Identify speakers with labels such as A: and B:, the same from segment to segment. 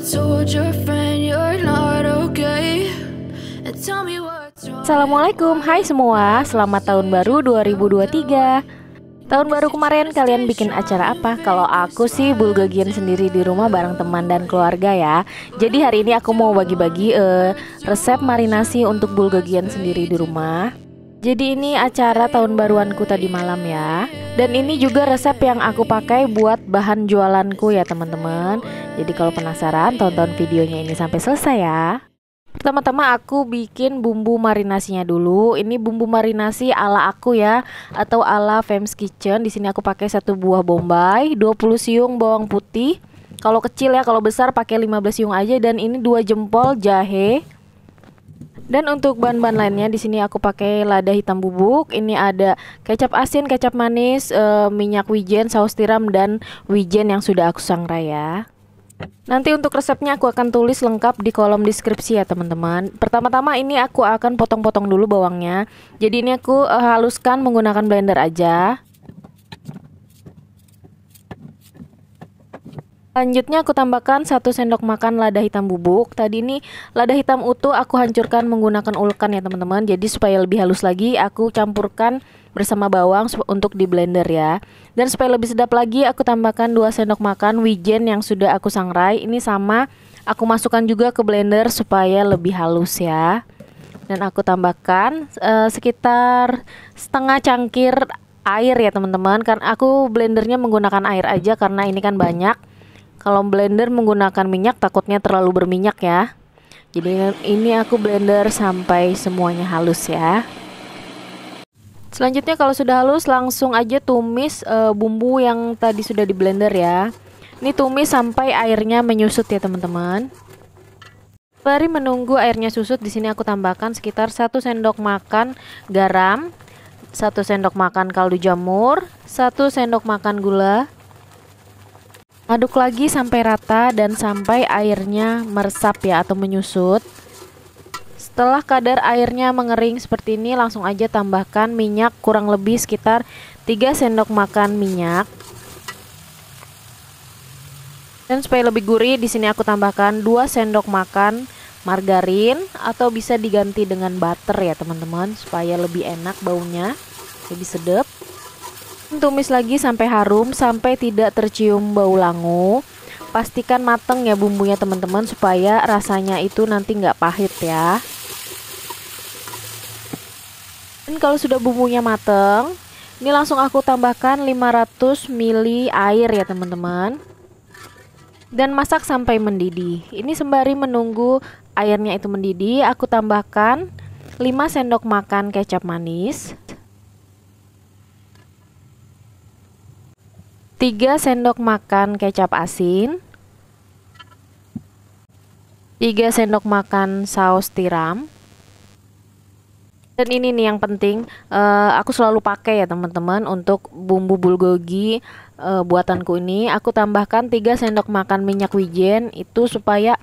A: told your friend you're not okay and tell me what's wrong.
B: Assalamualaikum, hai semua, selamat tahun baru 2023. Tahun baru kemarin kalian bikin acara apa? Kalau aku sih bulgogian sendiri di rumah bareng teman dan keluarga ya. Jadi hari ini aku mau bagi-bagi resep marinasi untuk bulgogian sendiri di rumah. Jadi ini acara tahun baruanku tadi malam ya. Dan ini juga resep yang aku pakai buat bahan jualanku ya teman-teman. Jadi kalau penasaran tonton videonya ini sampai selesai ya. Pertama-tama aku bikin bumbu marinasinya dulu. Ini bumbu marinasi ala aku ya, atau ala Fem's Kitchen. Di sini aku pakai 1 buah bombay, 20 siung bawang putih. Kalau kecil ya, kalau besar pakai 15 siung aja, dan ini 2 jempol jahe. Dan untuk bahan-bahan lainnya di sini aku pakai lada hitam bubuk. Ini ada kecap asin, kecap manis, minyak wijen, saus tiram, dan wijen yang sudah aku sangrai ya. Nanti untuk resepnya aku akan tulis lengkap di kolom deskripsi ya teman-teman. Pertama-tama ini aku akan potong-potong dulu bawangnya. Jadi ini aku haluskan menggunakan blender aja. Selanjutnya aku tambahkan 1 sendok makan lada hitam bubuk. Tadi ini lada hitam utuh aku hancurkan menggunakan ulekan ya teman-teman. Jadi supaya lebih halus lagi aku campurkan bersama bawang untuk di blender ya. Dan supaya lebih sedap lagi aku tambahkan 2 sendok makan wijen yang sudah aku sangrai. Ini sama aku masukkan juga ke blender supaya lebih halus ya. Dan aku tambahkan sekitar setengah cangkir air ya teman-teman. Kan aku blendernya menggunakan air aja karena ini kan banyak. Kalau blender menggunakan minyak takutnya terlalu berminyak ya. Jadi ini aku blender sampai semuanya halus ya. Selanjutnya kalau sudah halus langsung aja tumis bumbu yang tadi sudah di blender ya. Ini tumis sampai airnya menyusut ya teman-teman. Sembari menunggu airnya susut, di sini aku tambahkan sekitar 1 sendok makan garam, 1 sendok makan kaldu jamur, 1 sendok makan gula. Aduk lagi sampai rata dan sampai airnya meresap ya atau menyusut. Setelah kadar airnya mengering seperti ini, langsung aja tambahkan minyak kurang lebih sekitar 3 sendok makan minyak. Dan supaya lebih gurih, di sini aku tambahkan 2 sendok makan margarin atau bisa diganti dengan butter ya teman-teman, supaya lebih enak baunya, lebih sedap. Tumis lagi sampai harum, sampai tidak tercium bau langu. Pastikan mateng ya bumbunya teman-teman, supaya rasanya itu nanti nggak pahit ya. Dan kalau sudah bumbunya mateng, ini langsung aku tambahkan 500 ml air ya teman-teman. Dan masak sampai mendidih. Ini sembari menunggu airnya itu mendidih, aku tambahkan 5 sendok makan kecap manis, 3 sendok makan kecap asin, 3 sendok makan saus tiram. Dan ini nih yang penting, aku selalu pakai ya teman-teman untuk bumbu bulgogi buatanku ini. Aku tambahkan 3 sendok makan minyak wijen, itu supaya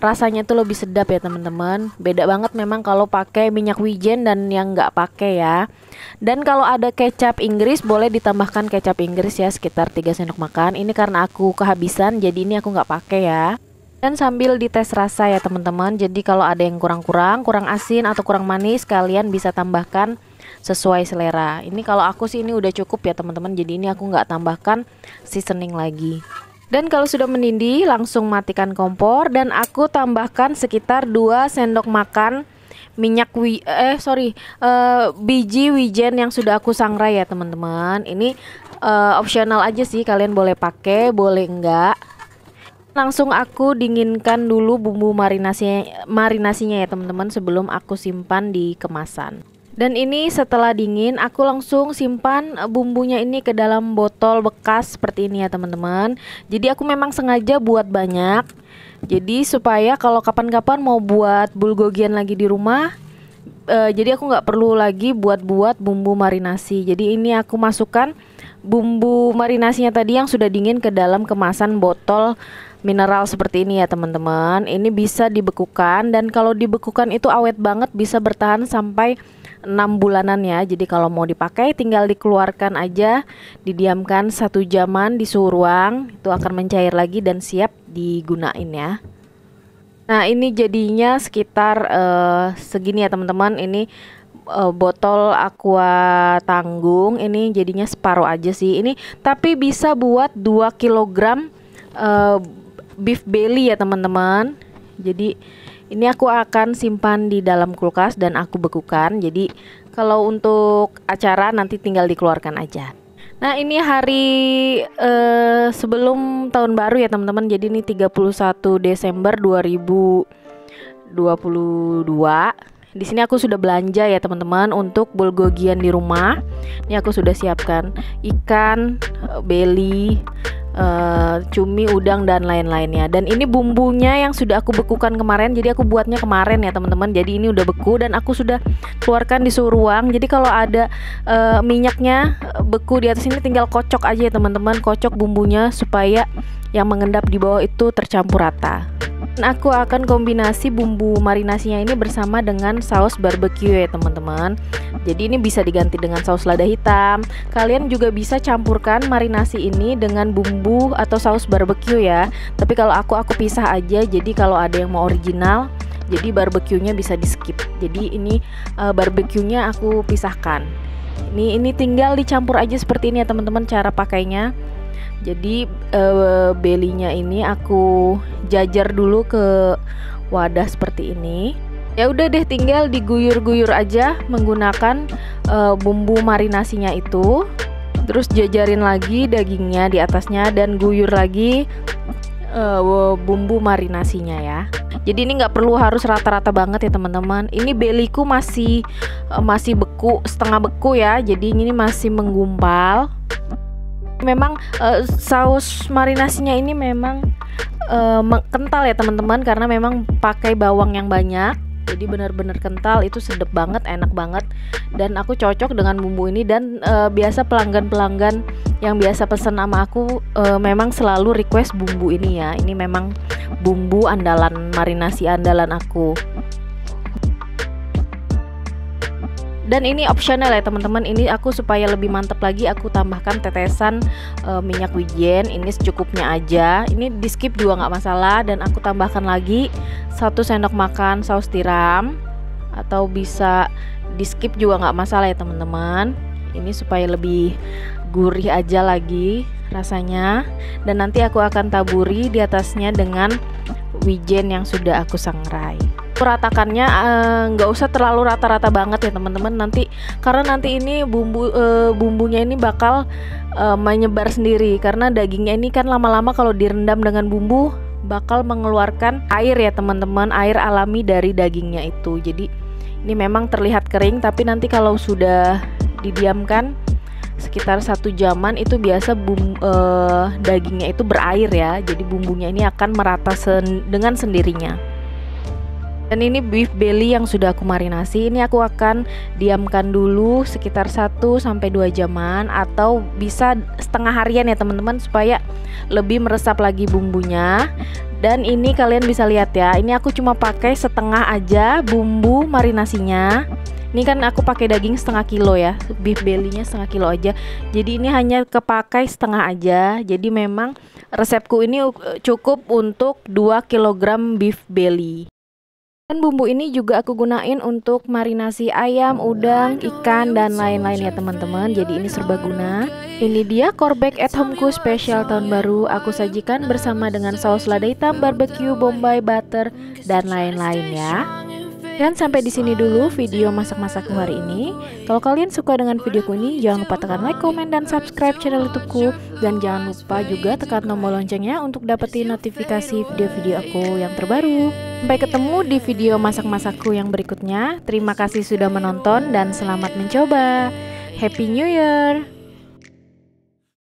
B: rasanya itu lebih sedap ya teman-teman. Beda banget memang kalau pakai minyak wijen dan yang nggak pakai ya. Dan kalau ada kecap Inggris boleh ditambahkan kecap Inggris ya, sekitar 3 sendok makan. Ini karena aku kehabisan jadi ini aku nggak pakai ya. Dan sambil dites rasa ya teman-teman. Jadi kalau ada yang kurang asin atau kurang manis, kalian bisa tambahkan sesuai selera. Ini kalau aku sih ini udah cukup ya teman-teman. Jadi ini aku nggak tambahkan seasoning lagi. Dan kalau sudah mendidih langsung matikan kompor dan aku tambahkan sekitar 2 sendok makan minyak biji wijen yang sudah aku sangrai ya teman-teman. Ini opsional aja sih, kalian boleh pakai, boleh enggak. Langsung aku dinginkan dulu bumbu marinasinya ya teman-teman sebelum aku simpan di kemasan. Dan ini setelah dingin aku langsung simpan bumbunya ini ke dalam botol bekas seperti ini ya teman-teman. Jadi aku memang sengaja buat banyak. Jadi supaya kalau kapan-kapan mau buat bulgogian lagi di rumah, jadi aku nggak perlu lagi buat bumbu marinasi. Jadi ini aku masukkan bumbu marinasinya tadi yang sudah dingin ke dalam kemasan botol mineral seperti ini ya teman-teman. Ini bisa dibekukan dan kalau dibekukan itu awet banget, bisa bertahan sampai 6 bulanan ya. Jadi kalau mau dipakai tinggal dikeluarkan aja, didiamkan 1 jaman di suhu ruang, itu akan mencair lagi dan siap digunain ya. Nah ini jadinya sekitar segini ya teman-teman. Ini botol aqua tanggung, ini jadinya separuh aja sih ini, tapi bisa buat 2 kg beef belly ya teman-teman. Jadi ini aku akan simpan di dalam kulkas dan aku bekukan. Jadi kalau untuk acara nanti tinggal dikeluarkan aja. Nah ini hari sebelum tahun baru ya teman-teman. Jadi ini 31 Desember 2022. Di sini aku sudah belanja ya teman-teman untuk bulgogian di rumah. Ini aku sudah siapkan ikan, beli, cumi, udang dan lain-lainnya. Dan ini bumbunya yang sudah aku bekukan kemarin. Jadi aku buatnya kemarin ya teman-teman. Jadi ini udah beku dan aku sudah keluarkan di suhu ruang. Jadi kalau ada minyaknya beku di atas ini tinggal kocok aja ya teman-teman. Kocok bumbunya supaya yang mengendap di bawah itu tercampur rata. Dan aku akan kombinasi bumbu marinasinya ini bersama dengan saus barbecue ya teman-teman. Jadi ini bisa diganti dengan saus lada hitam. Kalian juga bisa campurkan marinasi ini dengan bumbu atau saus barbecue ya. Tapi kalau aku pisah aja. Jadi kalau ada yang mau original, jadi barbeque-nya bisa di skip. Jadi ini barbeque-nya aku pisahkan. Ini tinggal dicampur aja seperti ini ya teman-teman cara pakainya. Jadi belinya ini aku jajar dulu ke wadah seperti ini. Ya udah deh, tinggal diguyur-guyur aja menggunakan bumbu marinasinya itu. Terus jajarin lagi dagingnya di atasnya dan guyur lagi bumbu marinasinya ya. Jadi ini nggak perlu harus rata-rata banget ya teman-teman. Ini beliku masih beku, setengah beku ya. Jadi ini masih menggumpal. Memang saus marinasinya ini memang kental ya teman-teman, karena memang pakai bawang yang banyak. Jadi benar-benar kental, itu sedep banget, enak banget. Dan aku cocok dengan bumbu ini. Dan biasa pelanggan-pelanggan yang biasa pesan sama aku memang selalu request bumbu ini ya. Ini memang bumbu andalan, marinasi andalan aku. Dan ini opsional ya teman-teman. Ini aku supaya lebih mantep lagi, aku tambahkan tetesan minyak wijen. Ini secukupnya aja. Ini di skip juga nggak masalah. Dan aku tambahkan lagi 1 sendok makan saus tiram, atau bisa di skip juga nggak masalah ya teman-teman. Ini supaya lebih gurih aja lagi rasanya. Dan nanti aku akan taburi di atasnya dengan wijen yang sudah aku sangrai. Ratakannya nggak usah terlalu rata-rata banget ya teman-teman, nanti karena nanti ini bumbunya ini bakal menyebar sendiri, karena dagingnya ini kan lama-lama kalau direndam dengan bumbu bakal mengeluarkan air ya teman-teman, air alami dari dagingnya itu. Jadi ini memang terlihat kering, tapi nanti kalau sudah didiamkan sekitar 1 jaman itu biasa dagingnya itu berair ya. Jadi bumbunya ini akan merata dengan sendirinya. Dan ini beef belly yang sudah aku marinasi, ini aku akan diamkan dulu sekitar 1-2 jaman, atau bisa setengah harian ya teman-teman, supaya lebih meresap lagi bumbunya. Dan ini kalian bisa lihat ya, ini aku cuma pakai setengah aja bumbu marinasinya. Ini kan aku pakai daging setengah kilo ya, beef belly-nya setengah kilo aja. Jadi ini hanya kepakai setengah aja. Jadi memang resepku ini cukup untuk 2 kg beef belly. Dan bumbu ini juga aku gunain untuk marinasi ayam, udang, ikan, dan lain-lain ya teman-teman. Jadi ini serbaguna. Ini dia Korbek at Homeku spesial tahun baru. Aku sajikan bersama dengan saus lada hitam, barbecue, bombay, butter, dan lain-lain ya. Dan sampai di sini dulu video masak-masakku hari ini. Kalau kalian suka dengan videoku ini, jangan lupa tekan like, komen, dan subscribe channel YouTubeku. Dan jangan lupa juga tekan tombol loncengnya untuk dapetin notifikasi video-video aku yang terbaru. Sampai ketemu di video masak-masakku yang berikutnya. Terima kasih sudah menonton dan selamat mencoba. Happy New Year!